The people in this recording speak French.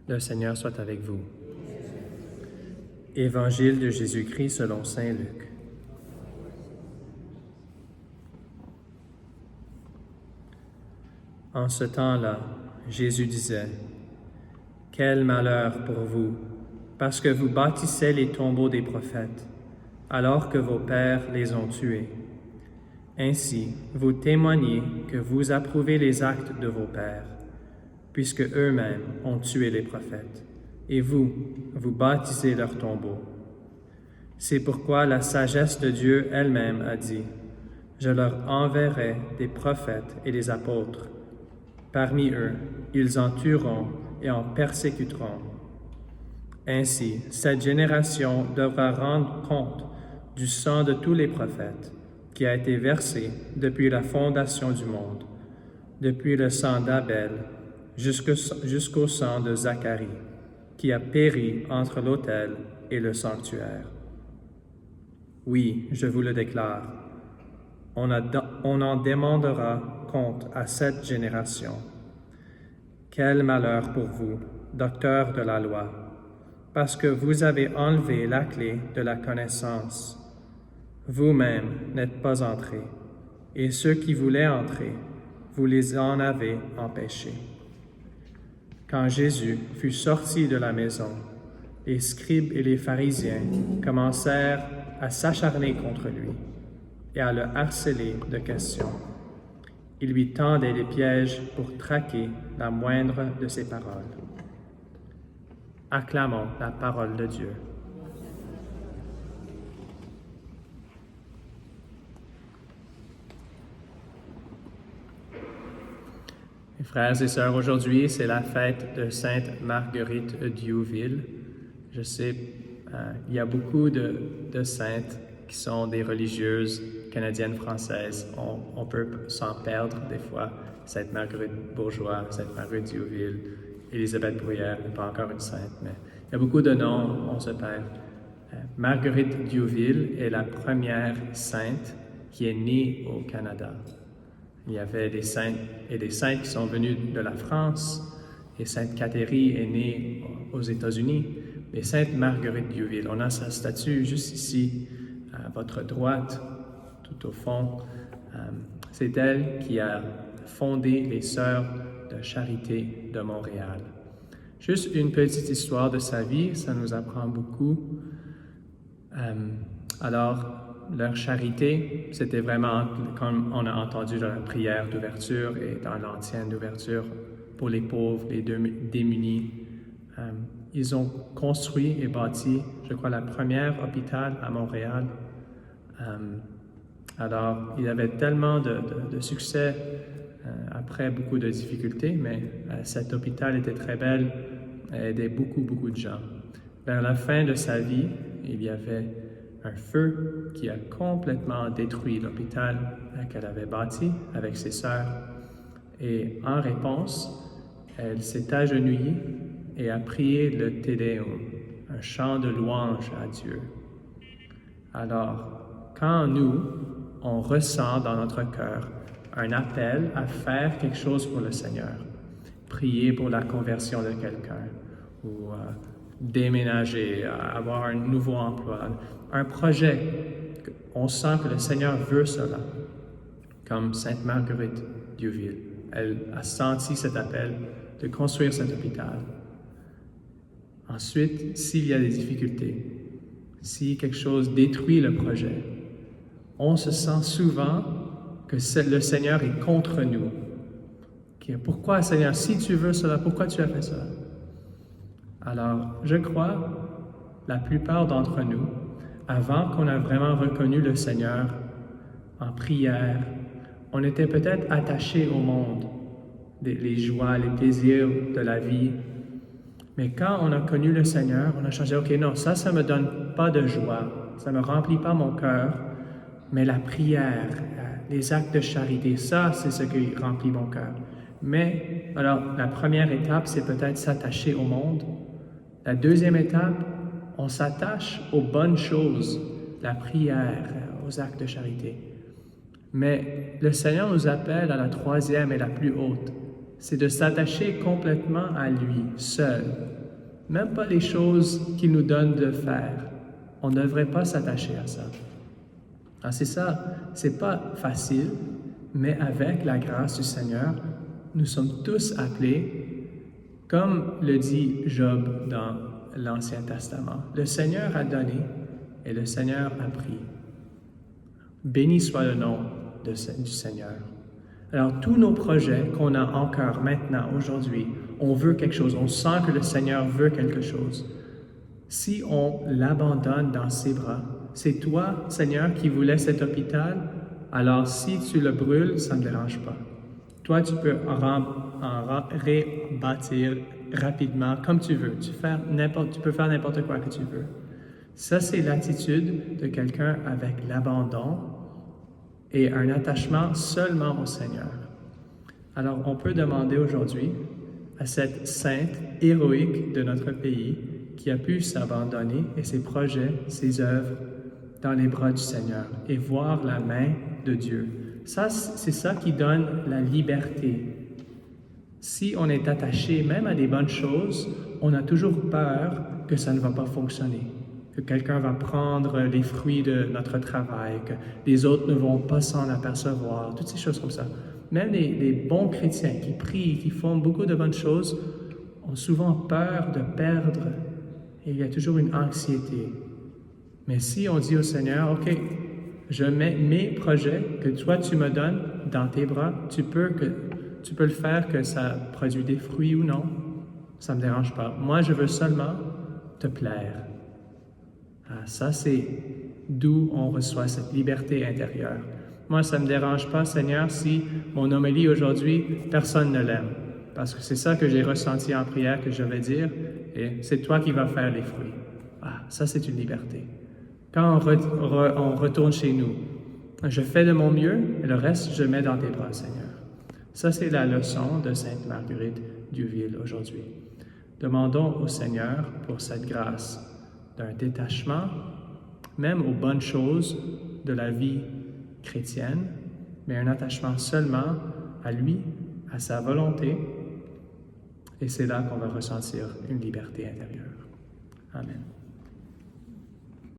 Le Seigneur soit avec vous. Évangile de Jésus-Christ selon saint Luc. En ce temps-là, Jésus disait, « Quel malheur pour vous, parce que vous bâtissez les tombeaux des prophètes, alors que vos pères les ont tués. Ainsi, vous témoignez que vous approuvez les actes de vos pères, puisque eux-mêmes ont tué les prophètes, et vous bâtissez leurs tombeaux. C'est pourquoi la sagesse de Dieu elle-même a dit, « Je leur enverrai des prophètes et des apôtres. Parmi eux, ils en tueront et en persécuteront. Ainsi, cette génération devra rendre compte du sang de tous les prophètes qui a été versé depuis la fondation du monde, depuis le sang d'Abel jusqu'au sang de Zacharie, qui a péri entre l'autel et le sanctuaire. Oui, je vous le déclare, on en demandera compte à cette génération. Quel malheur pour vous, docteurs de la loi, parce que vous avez enlevé la clé de la connaissance. Vous-même n'êtes pas entrés, et ceux qui voulaient entrer, vous les en avez empêchés. » Quand Jésus fut sorti de la maison, les scribes et les pharisiens commencèrent à s'acharner contre lui et à le harceler de questions. Ils lui tendaient des pièges pour traquer la moindre de ses paroles. Acclamons la parole de Dieu. Mes frères et sœurs, aujourd'hui, c'est la fête de Sainte Marguerite d'Youville. Je sais, il y a beaucoup de saintes qui sont des religieuses canadiennes françaises. On peut s'en perdre des fois. Sainte Marguerite Bourgeois, Sainte Marguerite d'Youville, Élisabeth Bruyère n'est pas encore une sainte, mais il y a beaucoup de noms, on se perd. Marguerite d'Youville est la première sainte qui est née au Canada. Il y avait des saints et des saintes qui sont venus de la France, et Sainte Catherine est née aux États-Unis. Mais Sainte Marguerite d'Youville, on a sa statue juste ici, à votre droite, tout au fond. C'est elle qui a fondé les Sœurs de Charité de Montréal. Juste une petite histoire de sa vie, ça nous apprend beaucoup. Leur charité, c'était vraiment, comme on a entendu dans la prière d'ouverture et dans l'antienne d'ouverture, pour les pauvres, les démunis. Ils ont construit et bâti, je crois, la première hôpital à Montréal. Alors, il y avait tellement de succès après beaucoup de difficultés, mais cet hôpital était très belle et aidait beaucoup de gens. Vers la fin de sa vie, il y avait un feu qui a complètement détruit l'hôpital qu'elle avait bâti avec ses sœurs. Et en réponse, elle s'est agenouillée et a prié le Te Deum, un chant de louange à Dieu. Alors, quand nous, on ressent dans notre cœur un appel à faire quelque chose pour le Seigneur, prier pour la conversion de quelqu'un, ou déménager, avoir un nouveau emploi, un projet, on sent que le Seigneur veut cela, comme Sainte Marguerite d'Youville. Elle a senti cet appel de construire cet hôpital. Ensuite, s'il y a des difficultés, si quelque chose détruit le projet, on se sent souvent que le Seigneur est contre nous. Pourquoi, Seigneur, si tu veux cela, pourquoi tu as fait cela? Alors, je crois, la plupart d'entre nous, avant qu'on ait vraiment reconnu le Seigneur en prière, on était peut-être attachés au monde, les joies, les plaisirs de la vie. Mais quand on a connu le Seigneur, on a changé, OK, non, ça ne me donne pas de joie, ça ne me remplit pas mon cœur, mais la prière, les actes de charité, ça, c'est ce qui remplit mon cœur. Mais, alors, la première étape, c'est peut-être s'attacher au monde. La deuxième étape, on s'attache aux bonnes choses, la prière, aux actes de charité. Mais le Seigneur nous appelle à la troisième et la plus haute, c'est de s'attacher complètement à lui, seul. Même pas les choses qu'il nous donne de faire. On ne devrait pas s'attacher à ça. Alors c'est ça, c'est pas facile, mais avec la grâce du Seigneur, nous sommes tous appelés, comme le dit Job dans l'Ancien Testament. Le Seigneur a donné et le Seigneur a pris. Béni soit le nom du Seigneur. Alors tous nos projets qu'on a encore maintenant, aujourd'hui, on veut quelque chose, on sent que le Seigneur veut quelque chose. Si on l'abandonne dans ses bras, c'est toi, Seigneur, qui voulais cet hôpital, alors si tu le brûles, ça ne me dérange pas. Toi, tu peux en rebâtir rapidement, comme tu veux. Tu peux faire n'importe quoi que tu veux. Ça, c'est l'attitude de quelqu'un avec l'abandon et un attachement seulement au Seigneur. Alors, on peut demander aujourd'hui à cette sainte héroïque de notre pays qui a pu s'abandonner et ses projets, ses œuvres dans les bras du Seigneur et voir la main de Dieu. Ça, c'est ça qui donne la liberté. Si on est attaché même à des bonnes choses, on a toujours peur que ça ne va pas fonctionner, que quelqu'un va prendre les fruits de notre travail, que les autres ne vont pas s'en apercevoir, toutes ces choses comme ça. Même les bons chrétiens qui prient, qui font beaucoup de bonnes choses, ont souvent peur de perdre et il y a toujours une anxiété. Mais si on dit au Seigneur, OK, je mets mes projets que toi tu me donnes dans tes bras, tu peux le faire que ça produit des fruits ou non, ça ne me dérange pas. Moi, je veux seulement te plaire. Ah, ça, c'est d'où on reçoit cette liberté intérieure. Moi, ça ne me dérange pas, Seigneur, si mon homélie aujourd'hui, personne ne l'aime. Parce que c'est ça que j'ai ressenti en prière que je vais dire, et c'est toi qui vas faire les fruits. Ah, ça, c'est une liberté. Quand on retourne chez nous, je fais de mon mieux, et le reste, je mets dans tes bras, Seigneur. Ça, c'est la leçon de Sainte Marguerite Diouville aujourd'hui. Demandons au Seigneur pour cette grâce d'un détachement, même aux bonnes choses de la vie chrétienne, mais un attachement seulement à lui, à sa volonté, et c'est là qu'on va ressentir une liberté intérieure. Amen.